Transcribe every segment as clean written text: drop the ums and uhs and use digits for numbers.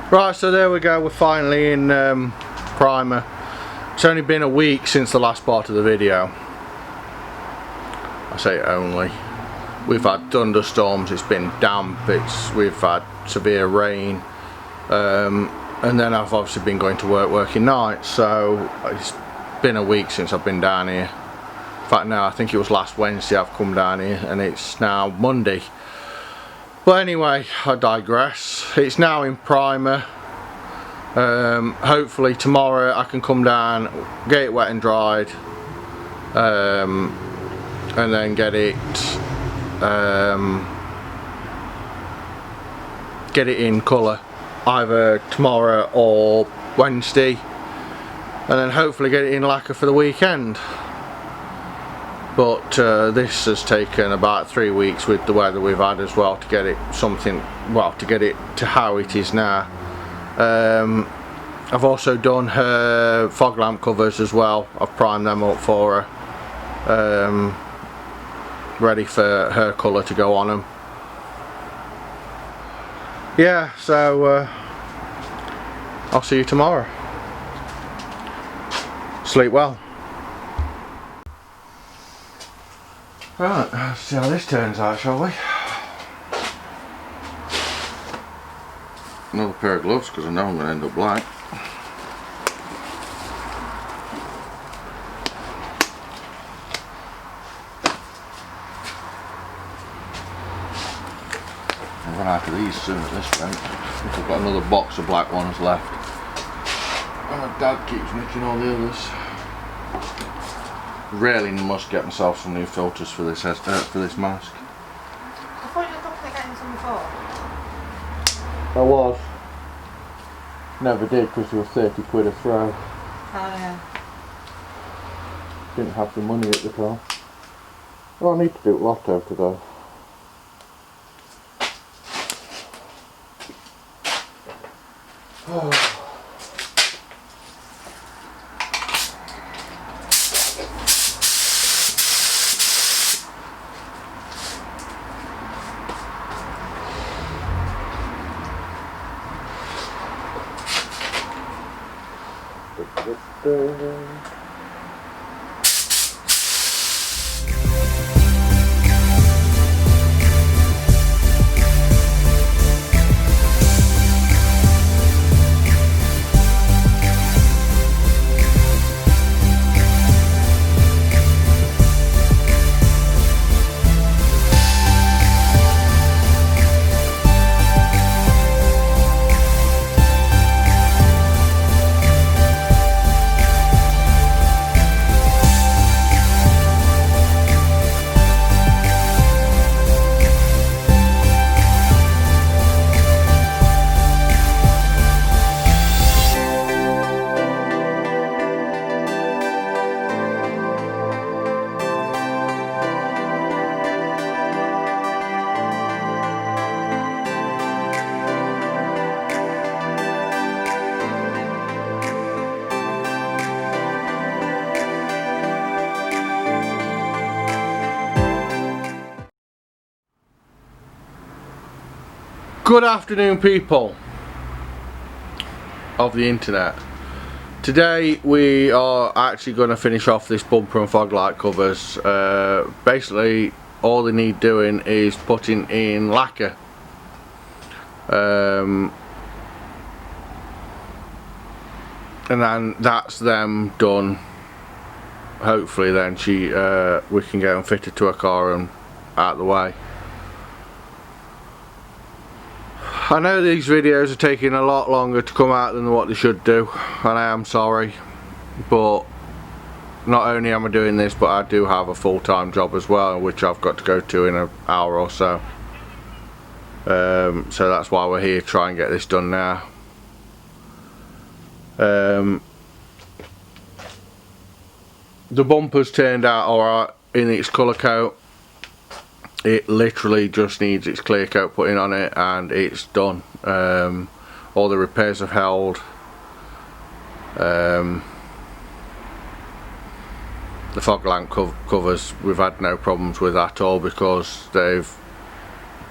Right, so there we go, we're finally in primer. It's only been a week since the last part of the video. I say only. We've had thunderstorms, it's been damp, we've had severe rain, and then I've obviously been going to working nights, so it's been a week since I've been down here. In fact, no, I think it was last Wednesday I've come down here, and it's now Monday. But anyway, I digress. It's now in primer. Hopefully tomorrow I can come down, get it wet and dried, and then get it in colour either tomorrow or Wednesday, and then hopefully get it in lacquer for the weekend. But this has taken about 3 weeks with the weather we've had as well to get it to get it to how it is now. I've also done her fog lamp covers as well. I've primed them up for her, ready for her colour to go on them. Yeah, so I'll see you tomorrow. Sleep well. Right, let's see how this turns out, shall we? Another pair of gloves, because I know I'm going to end up black. I'll run out of these soon at this rate. I think I've got another box of black ones left. And my dad keeps nicking all the others. Really must get myself some new filters for this mask. I thought you were looking at getting some before. I was. Never did because they were 30 quid a throw. Oh yeah. Didn't have the money at the time. Oh, I need to do lotto today. Oh. Good afternoon, people of the internet. Today we are actually going to finish off this bumper and fog light covers. Basically all they need doing is putting in lacquer. And then that's them done. Hopefully then we can get them fitted to a car and out of the way. I know these videos are taking a lot longer to come out than what they should do, and I am sorry, but not only am I doing this, but I do have a full-time job as well, which I've got to go to in an hour or so. So that's why we're here, try and get this done now. The bumper's turned out alright in its colour coat. It literally just needs its clear coat putting on it and it's done. All the repairs have held. The fog lamp covers we've had no problems with at all because they've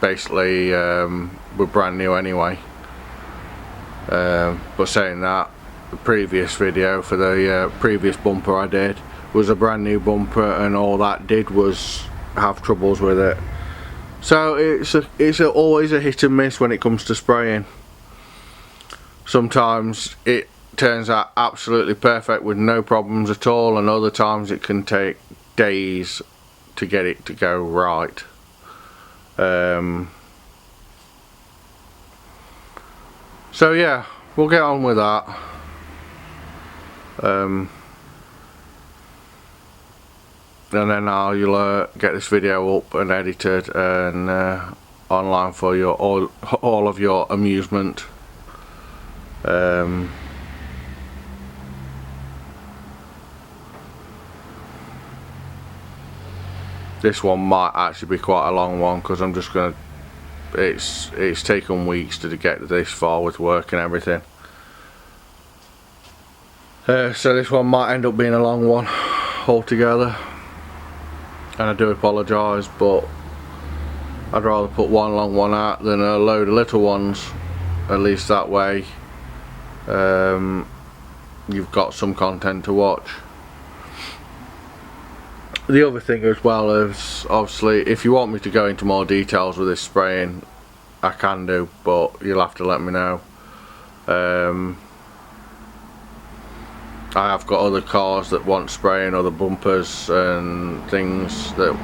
basically were brand new anyway. But saying that, the previous video for the previous bumper I did was a brand new bumper, and all that did was have troubles with it. So it's always a hit and miss when it comes to spraying. Sometimes it turns out absolutely perfect with no problems at all, and other times it can take days to get it to go right. So yeah, we'll get on with that. And then you'll get this video up and edited and online for your all of your amusement. This one might actually be quite a long one, because I'm just gonna, it's taken weeks to get this far with work and everything. So this one might end up being a long one altogether, and I do apologise, but I'd rather put one long one out than a load of little ones. At least that way you've got some content to watch. The other thing as well is, obviously, if you want me to go into more details with this spraying, I can do, but you'll have to let me know. I have got other cars that want spraying, other bumpers and things that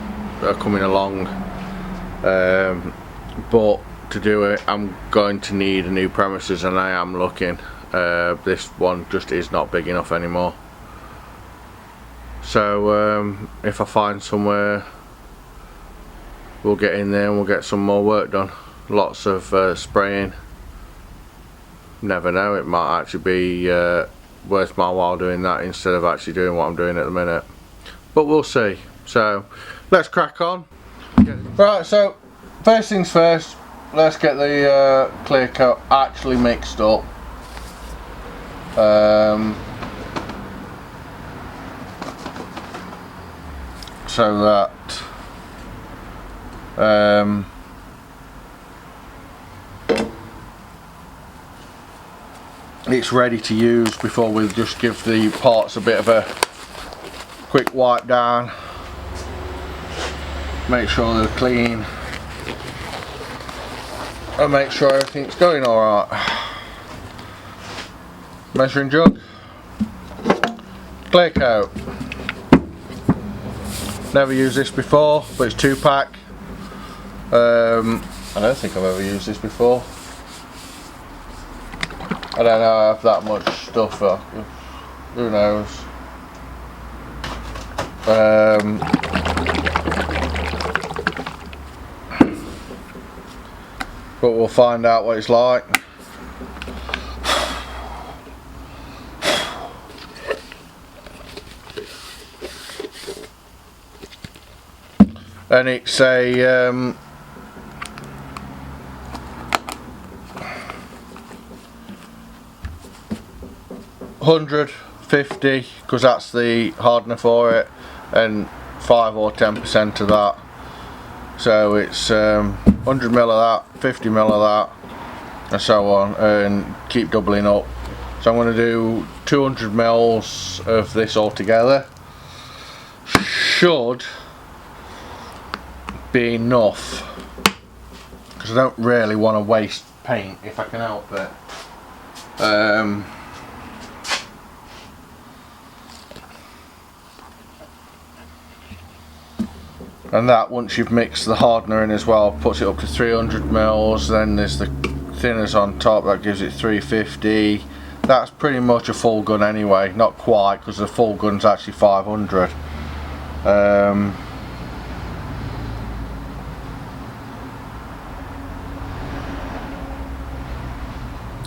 are coming along, but to do it I'm going to need a new premises, and I am looking. This one just is not big enough anymore. So if I find somewhere, we'll get in there and we'll get some more work done. Lots of spraying. Never know, it might actually be worth my while doing that instead of actually doing what I'm doing at the minute. But we'll see. So let's crack on. Right, so first things first, let's get the clear coat actually mixed up. So that it's ready to use before we just give the parts a bit of a quick wipe down, make sure they're clean, and make sure everything's going alright. Measuring jug, clear coat. Never used this before, but it's 2-pack. I don't think I've ever used this before. I don't know, I have that much stuff, who knows. But we'll find out what it's like. And it's a 150, because that's the hardener for it, and 5 or 10% of that. So it's 100ml of that, 50ml of that, and so on, and keep doubling up. So I'm going to do 200ml of this altogether. Should be enough, because I don't really want to waste paint if I can help it. And that, once you've mixed the hardener in as well, puts it up to 300ml. Then there's the thinners on top, that gives it 350. That's pretty much a full gun anyway, not quite, because the full gun's actually 500.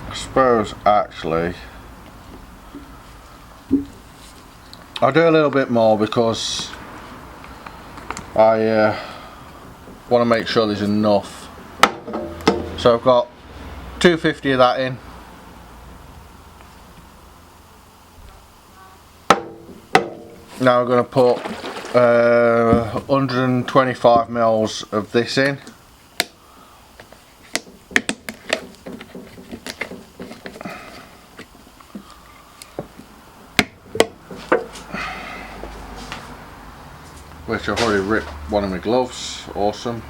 I suppose actually I'll do a little bit more, because I want to make sure there's enough. So I've got 250 of that in. Now we're going to put 125ml of this in. which I've already ripped one of my gloves. Awesome.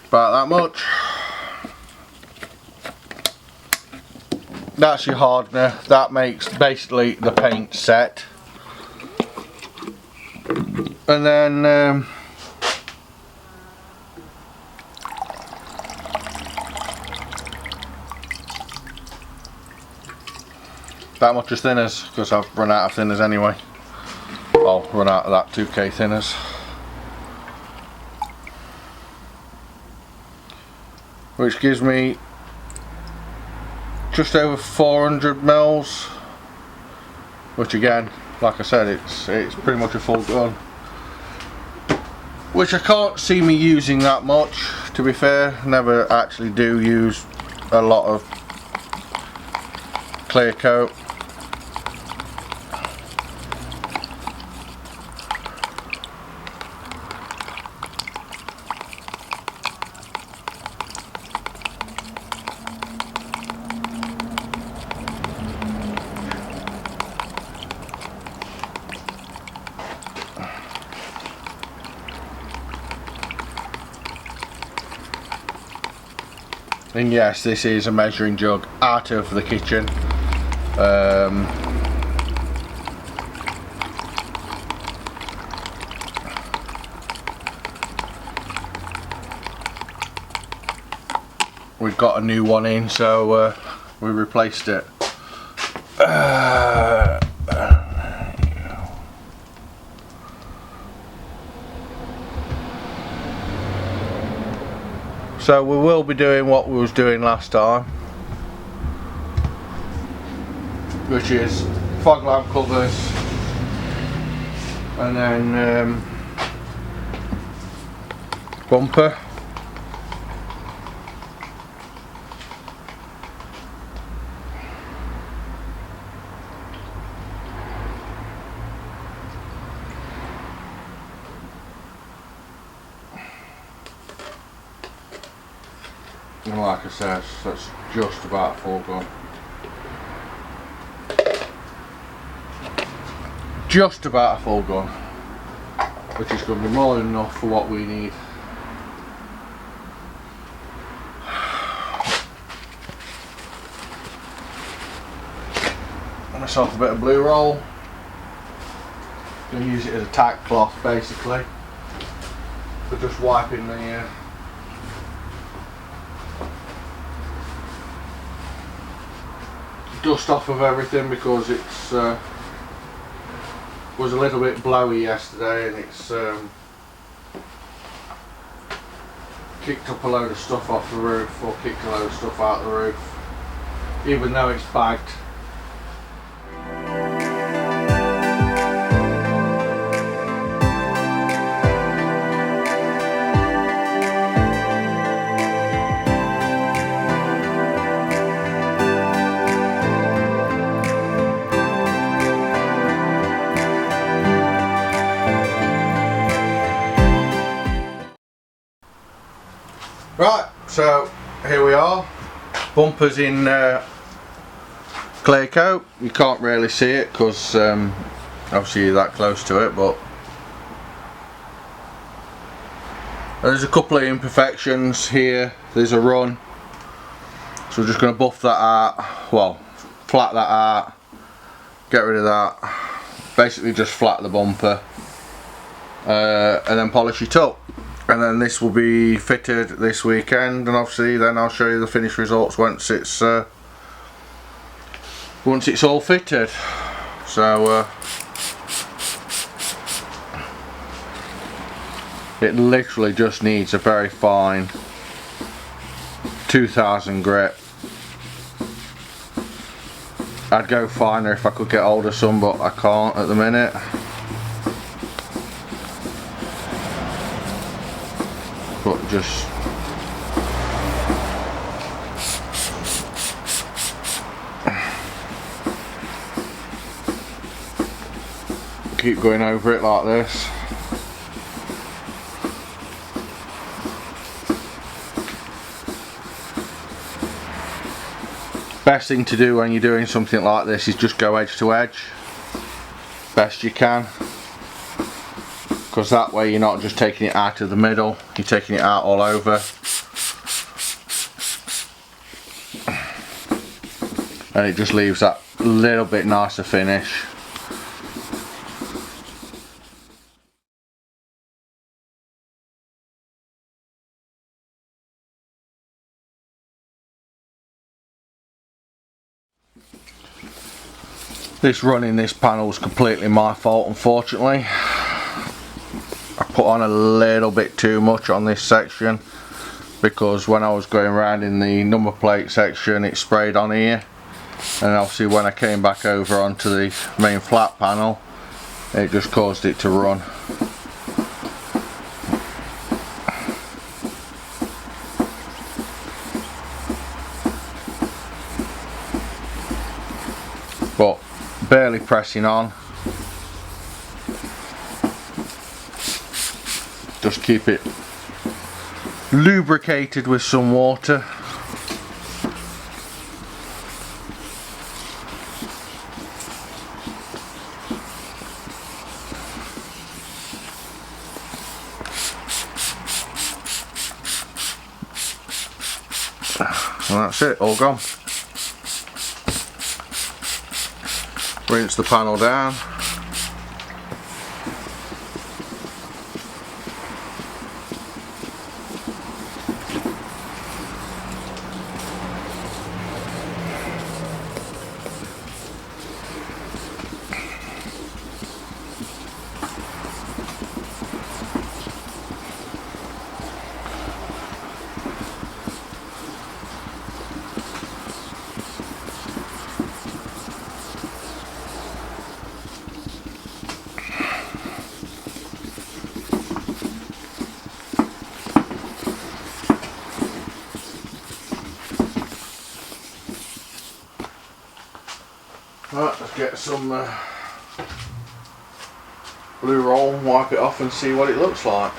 About that much. That's your hardener. That makes basically the paint set. And then that much is thinners, because I've run out of thinners anyway. I'll run out of that 2K thinners. Which gives me just over 400 mils, which again, like I said, it's pretty much a full gun, which I can't see me using that much, to be fair. Never actually do use a lot of clear coat. And yes, this is a measuring jug out of the kitchen. We've got a new one in, so we replaced it. So we will be doing what we was doing last time, which is fog lamp covers, and then bumper. And like I said, that's just about full gun. Just about a full gun, which is going to be more than enough for what we need. Got myself a bit of blue roll. Going to use it as a tack cloth basically, for just wiping the dust off of everything, because it's was a little bit blowy yesterday, and it's kicked up a load of stuff off the roof, or kicked a load of stuff out the roof, even though it's bagged. Right, so here we are. Bumper's in clear coat. You can't really see it because obviously you're that close to it, but there's a couple of imperfections here. There's a run, so we're just going to buff that out, well, flat that out, get rid of that, basically just flat the bumper, and then polish it up. And then this will be fitted this weekend, and obviously then I'll show you the finished results once it's all fitted. So it literally just needs a very fine 2000 grit. I'd go finer if I could get hold of some, but I can't at the minute. but just keep going over it like this. Best thing to do when you're doing something like this is just go edge to edge best you can, because that way you're not just taking it out of the middle, you're taking it out all over, and it just leaves that little bit nicer finish. This running this panel is completely my fault, unfortunately. I put on a little bit too much on this section, because when I was going around in the number plate section it sprayed on here, and obviously when I came back over onto the main flat panel it just caused it to run. But barely pressing on, just keep it lubricated with some water. And that's it, all gone. Rinse the panel down. Right, let's get some blue roll, wipe it off and see what it looks like.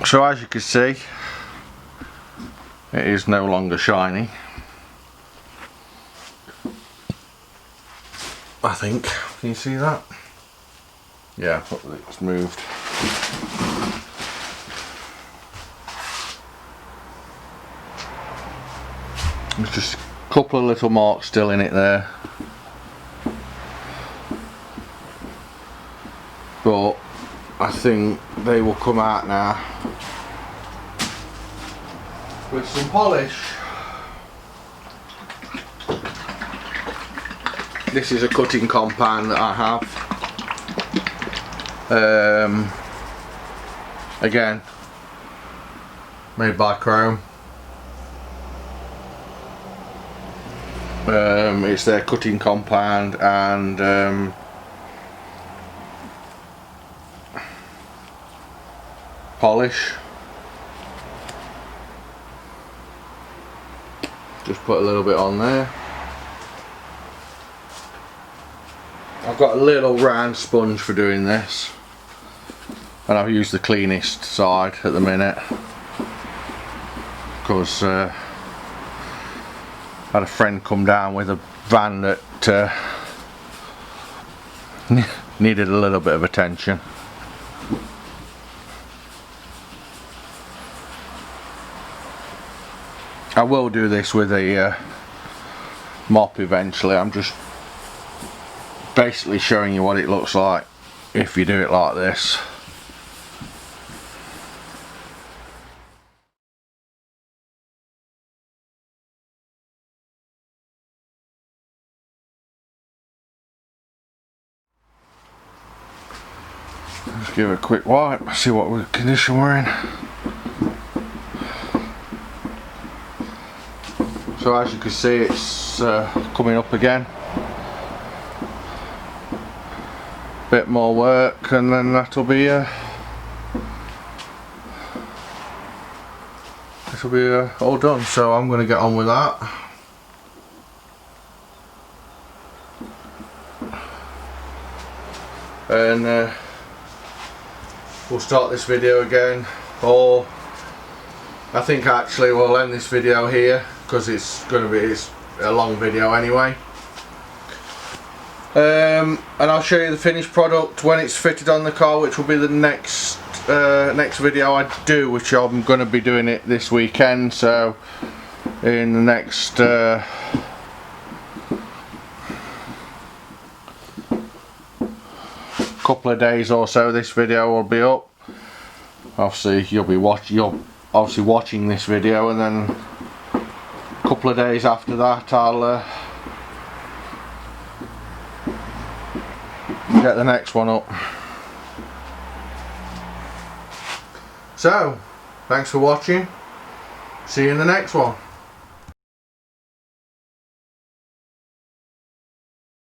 So as you can see, it is no longer shiny, I think. Can you see that? Yeah, it's moved. There's just a couple of little marks still in it there, but I think they will come out now with some polish. This is a cutting compound that I have. Again, made by Chrome. It's their cutting compound and polish. Just put a little bit on there. I've got a little round sponge for doing this, and I've used the cleanest side at the minute because I had a friend come down with a van that needed a little bit of attention. I will do this with a mop eventually. I'm just basically showing you what it looks like if you do it like this. Let's give it a quick wipe, see what condition we're in. So as you can see, it's coming up again. Bit more work and then that'll be all done. So I'm going to get on with that. And we'll start this video again, or I think actually we'll end this video here because it's going to be a long video anyway. And I'll show you the finished product when it's fitted on the car, which will be the next video I do, which I'm going to be doing it this weekend. So in the next couple of days or so, this video will be up. Obviously you're obviously watching this video, and then a couple of days after that I'll get the next one up. So thanks for watching, see you in the next one.